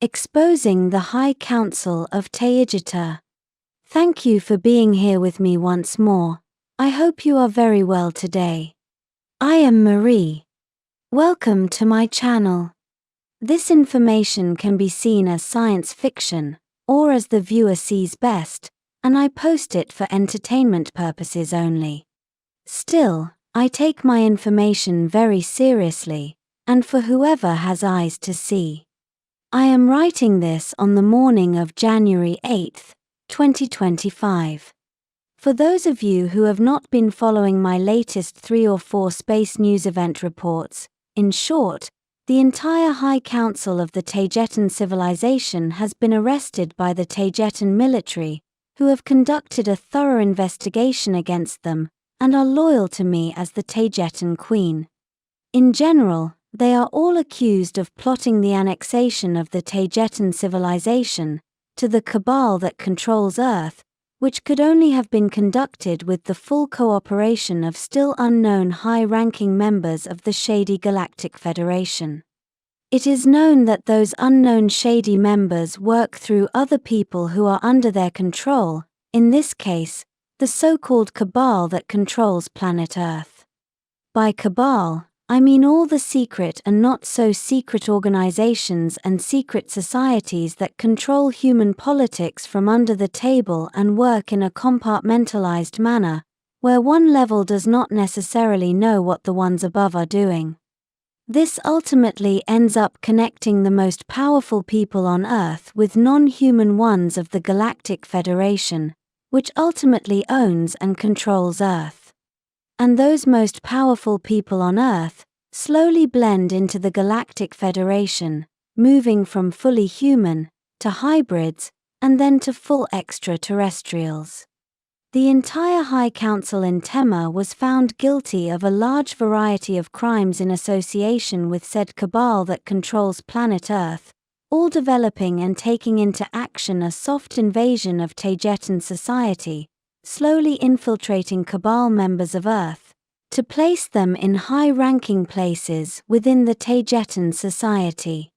Exposing the High Council of Taygeta. Thank you for being here with me once more. I hope you are very well today. I am Marie. Welcome to my channel. This information can be seen as science fiction, or as the viewer sees best, and I post it for entertainment purposes only. Still, I take my information very seriously, and for whoever has eyes to see. I am writing this on the morning of January 8, 2025. For those of you who have not been following my latest 3 or 4 space news event reports, in short, the entire High Council of the Taygetan civilization has been arrested by the Taygetan military, who have conducted a thorough investigation against them, and are loyal to me as the Taygetan queen. In general, they are all accused of plotting the annexation of the Taygetan civilization to the cabal that controls Earth, which could only have been conducted with the full cooperation of still unknown high-ranking members of the Shady Galactic Federation. It is known that those unknown shady members work through other people who are under their control, in this case, the so-called cabal that controls planet Earth. By cabal, I mean all the secret and not so secret organizations and secret societies that control human politics from under the table and work in a compartmentalized manner, where one level does not necessarily know what the ones above are doing. This ultimately ends up connecting the most powerful people on Earth with non-human ones of the Galactic Federation, which ultimately owns and controls Earth. And those most powerful people on Earth slowly blend into the Galactic Federation, moving from fully human to hybrids and then to full extraterrestrials. The entire High Council in Tema was found guilty of a large variety of crimes in association with said cabal that controls planet Earth, all developing and taking into action a soft invasion of Taygetan society, slowly infiltrating cabal members of Earth, to place them in high-ranking places within the Taygetan society.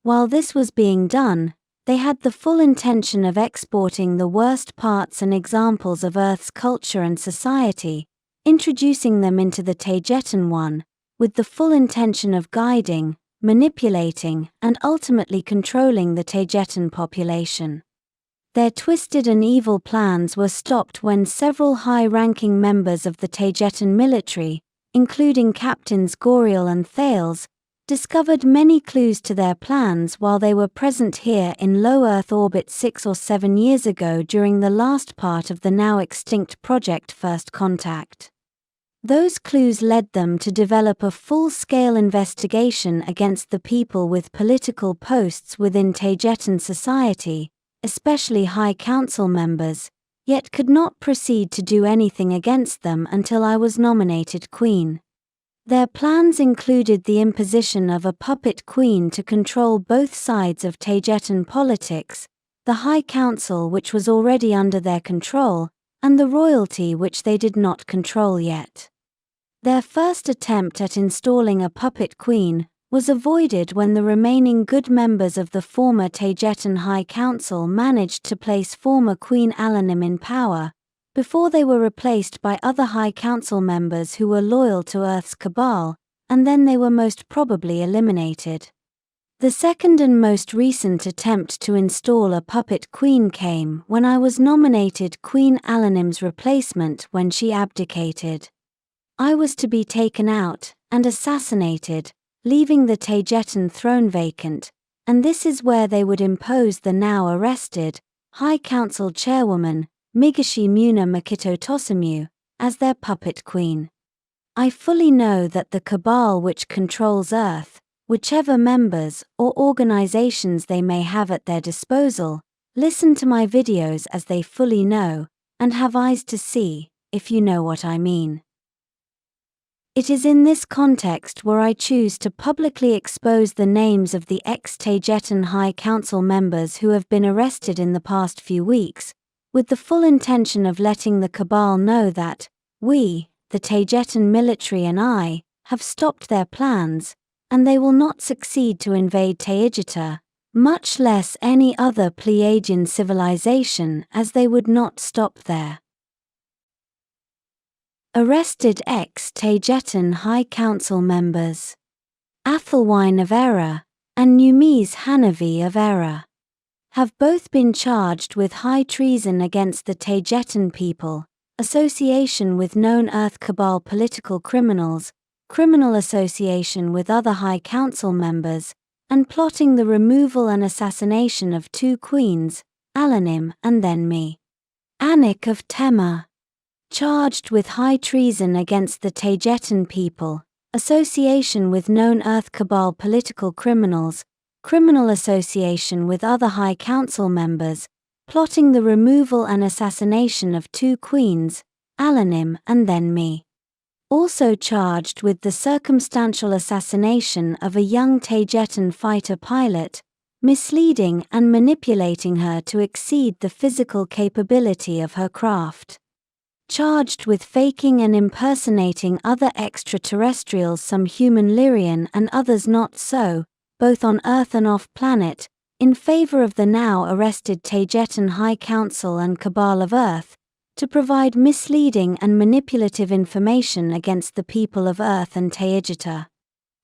While this was being done, they had the full intention of exporting the worst parts and examples of Earth's culture and society, introducing them into the Taygetan one, with the full intention of guiding, manipulating, and ultimately controlling the Taygetan population. Their twisted and evil plans were stopped when several high-ranking members of the Taygetan military, including Captains Goriel and Thales, discovered many clues to their plans while they were present here in low Earth orbit 6 or 7 years ago during the last part of the now extinct Project First Contact. Those clues led them to develop a full-scale investigation against the people with political posts within Taygetan society, especially High Council members, yet could not proceed to do anything against them until I was nominated queen. Their plans included the imposition of a puppet queen to control both sides of Taygetan politics, the High Council which was already under their control, and the royalty which they did not control yet. Their first attempt at installing a puppet queen was avoided when the remaining good members of the former Taygetan High Council managed to place former Queen Alanim in power, before they were replaced by other High Council members who were loyal to Earth's cabal, and then they were most probably eliminated. The second and most recent attempt to install a puppet queen came when I was nominated Queen Alanim's replacement when she abdicated. I was to be taken out and assassinated, leaving the Taygetan throne vacant, and this is where they would impose the now arrested High Council chairwoman, Migashi Muna Makito Tosamu, as their puppet queen. I fully know that the cabal which controls Earth, whichever members or organizations they may have at their disposal, listen to my videos as they fully know, and have eyes to see, if you know what I mean. It is in this context where I choose to publicly expose the names of the ex-Taygetan High Council members who have been arrested in the past few weeks, with the full intention of letting the cabal know that we, the Taygetan military and I, have stopped their plans, and they will not succeed to invade Taygeta, much less any other Pleiadian civilization, as they would not stop there. Arrested ex-Taygetan High Council members Athelwine of Error and Numiz Hanavi of Error have both been charged with high treason against the Taygetan people, association with known Earth Cabal political criminals, criminal association with other High Council members, and plotting the removal and assassination of 2 queens, Alanim and then me. Anik of Tema, charged with high treason against the Taygetan people, association with known Earth Cabal political criminals, criminal association with other High Council members, plotting the removal and assassination of 2 queens, Alanim and then me. Also charged with the circumstantial assassination of a young Taygetan fighter pilot, misleading and manipulating her to exceed the physical capability of her craft. Charged with faking and impersonating other extraterrestrials, some human Lyrian and others not so, both on Earth and off-planet, in favor of the now arrested Taygetan High Council and Cabal of Earth, to provide misleading and manipulative information against the people of Earth and Taygeta.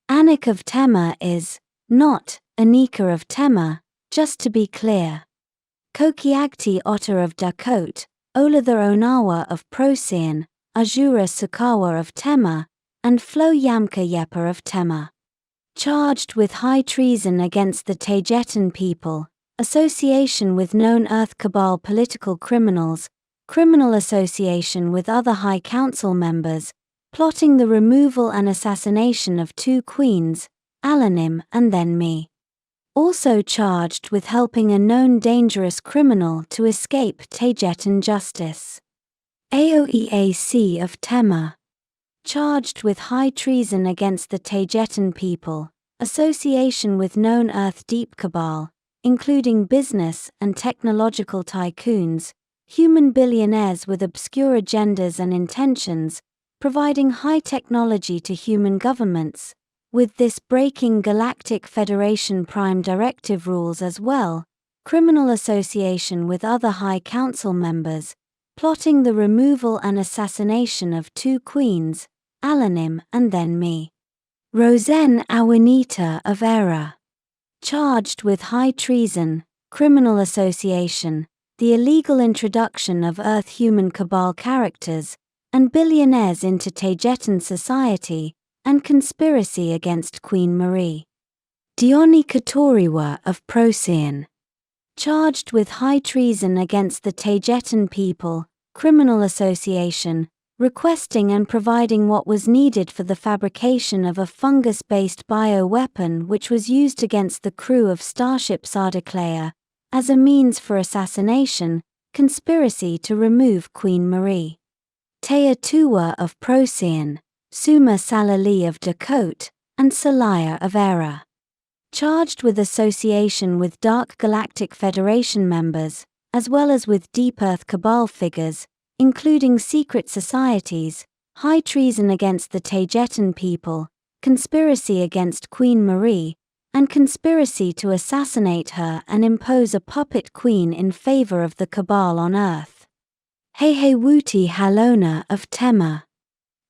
Anik of Tema is not Anika of Tema, just to be clear. Kokiagti Otter of Dakot, Olather Onawa of Procyon, Azura Sukawa of Tema, and Flo Yamka Yepa of Tema. Charged with high treason against the Taygetan people, association with known Earth Cabal political criminals, criminal association with other High Council members, plotting the removal and assassination of 2 queens, Alanim and then me. Also charged with helping a known dangerous criminal to escape Taygetan justice. Aoeac of Tema, charged with high treason against the Taygetan people, association with known Earth Deep Cabal, including business and technological tycoons, human billionaires with obscure agendas and intentions, providing high technology to human governments, with this breaking Galactic Federation Prime Directive rules as well, criminal association with other High Council members, plotting the removal and assassination of 2 queens, Alanim and then me. Rosen Awanita of Error, charged with high treason, criminal association, the illegal introduction of Earth-human Cabal characters and billionaires into Taygetan society, and conspiracy against Queen Marie. Dioni Katoriwa of Procyon, charged with high treason against the Taygetan people, criminal association, requesting and providing what was needed for the fabrication of a fungus-based bioweapon which was used against the crew of Starship Sardaklaya, as a means for assassination, conspiracy to remove Queen Marie. Taya Tuwa of Procyon, Suma Salali of Dakot, and Salaya of Error, charged with association with Dark Galactic Federation members, as well as with Deep Earth Cabal figures, including secret societies, high treason against the Taygetan people, conspiracy against Queen Marie, and conspiracy to assassinate her and impose a puppet queen in favor of the Cabal on Earth. Hehewuti Halona of Tema,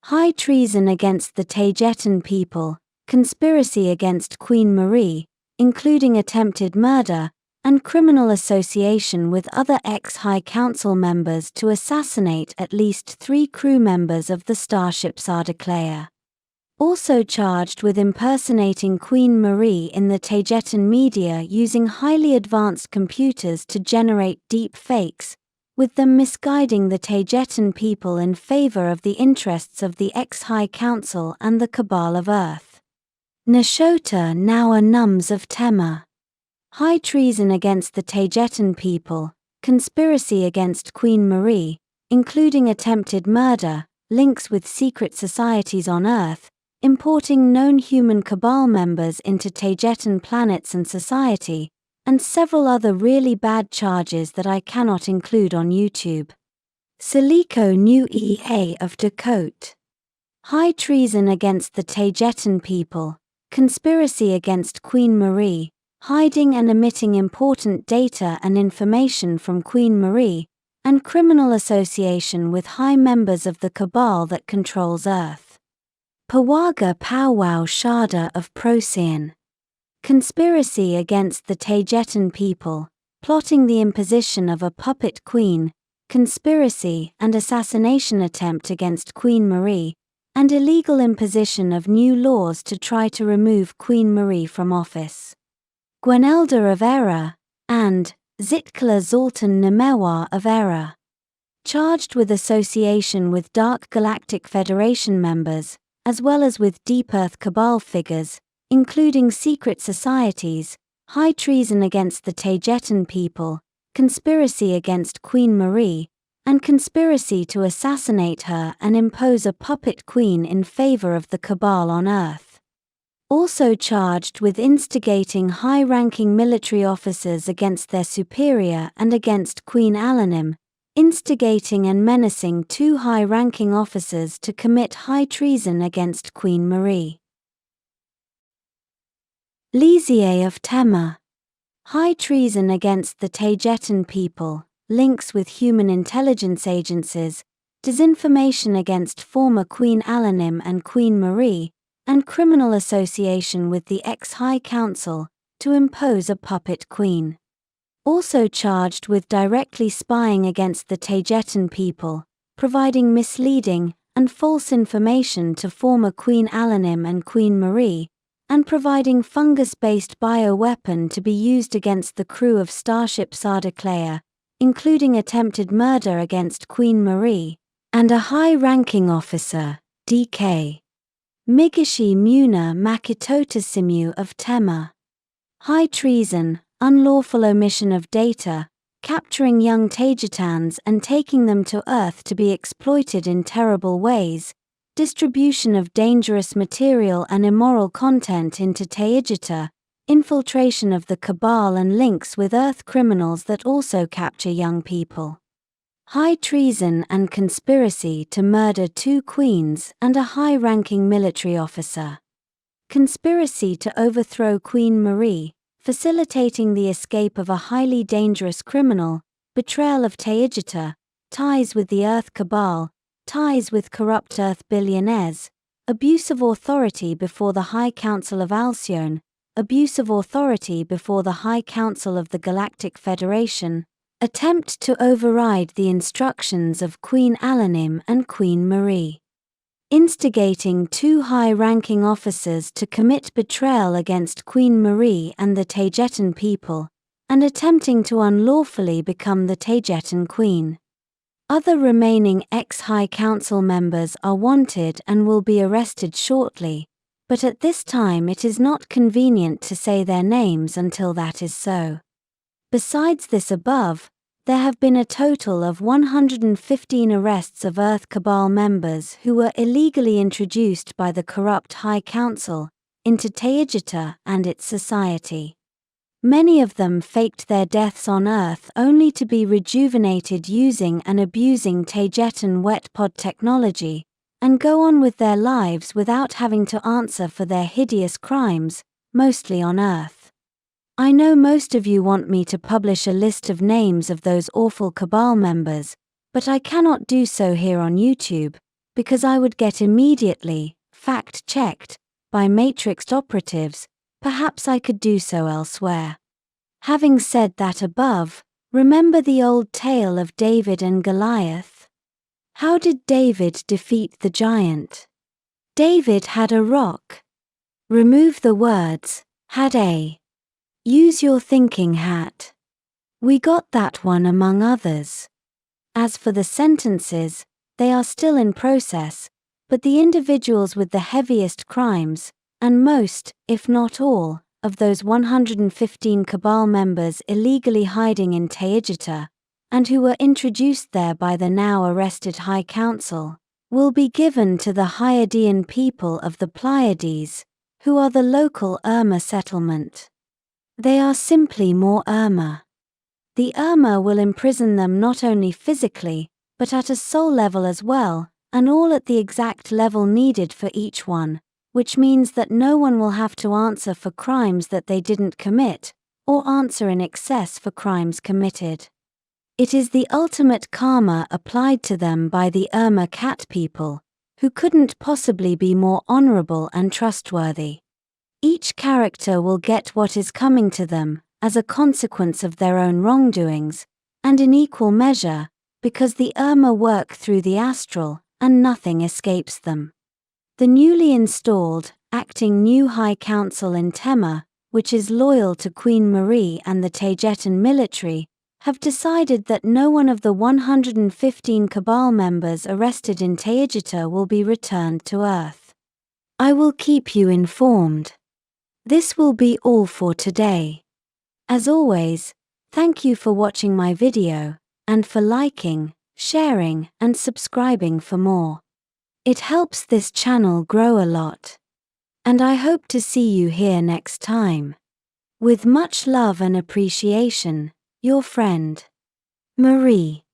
high treason against the Taygetan people, conspiracy against Queen Marie, including attempted murder, and criminal association with other ex-High Council members to assassinate at least 3 crew members of the Starship Sardaklaya. Also charged with impersonating Queen Marie in the Taygetan media using highly advanced computers to generate deep fakes, with them misguiding the Taygetan people in favor of the interests of the ex-High Council and the Cabal of Earth. Nashota Nawa Nums of Tema, high treason against the Taygetan people, conspiracy against Queen Marie, including attempted murder, links with secret societies on Earth, importing known human Cabal members into Taygetan planets and society, and several other really bad charges that I cannot include on YouTube. Siliko New EA of Dakot, high treason against the Taygetan people, conspiracy against Queen Marie, hiding and omitting important data and information from Queen Marie, and criminal association with high members of the cabal that controls Earth. Pawaga Powwow Shada of Procyon. Conspiracy against the Taygetan people, plotting the imposition of a puppet queen, conspiracy and assassination attempt against Queen Marie, and illegal imposition of new laws to try to remove Queen Marie from office. Gwenelda of Era, and Zitkala Zoltan Nemewa of Era. Charged with association with Dark Galactic Federation members, as well as with Deep Earth Cabal figures, including secret societies, high treason against the Taygetan people, conspiracy against Queen Marie, and conspiracy to assassinate her and impose a puppet queen in favor of the cabal on Earth. Also charged with instigating high-ranking military officers against their superior and against Queen Alanim, instigating and menacing 2 high-ranking officers to commit high treason against Queen Marie. Lizier of Tema. High treason against the Taygetan people, links with human intelligence agencies, disinformation against former Queen Alanim and Queen Marie, and criminal association with the ex-High Council, to impose a puppet queen. Also charged with directly spying against the Taygetan people, providing misleading and false information to former Queen Alanim and Queen Marie, and providing fungus-based bioweapon to be used against the crew of Starship Sardaklaya, including attempted murder against Queen Marie, and a high-ranking officer, D.K. Migishi Muna Makitotasimu of Tema. High treason, unlawful omission of data, capturing young Taygetans and taking them to Earth to be exploited in terrible ways, distribution of dangerous material and immoral content into Taygeta, infiltration of the cabal and links with Earth criminals that also capture young people. High treason and conspiracy to murder 2 queens and a high-ranking military officer. Conspiracy to overthrow Queen Marie, facilitating the escape of a highly dangerous criminal, betrayal of Taygeta, ties with the Earth Cabal, ties with corrupt Earth billionaires, abuse of authority before the High Council of Alcyone, abuse of authority before the High Council of the Galactic Federation, attempt to override the instructions of Queen Alanim and Queen Marie. Instigating 2 high-ranking officers to commit betrayal against Queen Marie and the Taygetan people, and attempting to unlawfully become the Taygetan queen. Other remaining ex-High Council members are wanted and will be arrested shortly, but at this time it is not convenient to say their names until that is so. Besides this above, there have been a total of 115 arrests of Earth Cabal members who were illegally introduced by the corrupt High Council into Taygeta and its society. Many of them faked their deaths on Earth only to be rejuvenated using and abusing Taygetan wet pod technology, and go on with their lives without having to answer for their hideous crimes, mostly on Earth. I know most of you want me to publish a list of names of those awful Cabal members, but I cannot do so here on YouTube, because I would get immediately fact-checked by matrixed operatives. Perhaps I could do so elsewhere. Having said that above, remember the old tale of David and Goliath? How did David defeat the giant? David had a rock. Remove the words, had a. Use your thinking hat. We got that one among others. As for the sentences, they are still in process, but the individuals with the heaviest crimes, and most, if not all, of those 115 Cabal members illegally hiding in Taygeta, and who were introduced there by the now arrested High Council, will be given to the Hyadian people of the Pleiades, who are the local Urmah settlement. They are simply more Urmah. The Urmah will imprison them not only physically, but at a soul level as well, and all at the exact level needed for each one, which means that no one will have to answer for crimes that they didn't commit, or answer in excess for crimes committed. It is the ultimate karma applied to them by the Urmah cat people, who couldn't possibly be more honorable and trustworthy. Each character will get what is coming to them, as a consequence of their own wrongdoings, and in equal measure, because the Urmah work through the astral, and nothing escapes them. The newly installed, acting new High Council in Tema, which is loyal to Queen Marie and the Taygetan military, have decided that no one of the 115 Cabal members arrested in Taygeta will be returned to Earth. I will keep you informed. This will be all for today. As always, thank you for watching my video, and for liking, sharing, and subscribing for more. It helps this channel grow a lot. And I hope to see you here next time. With much love and appreciation, your friend, Marie.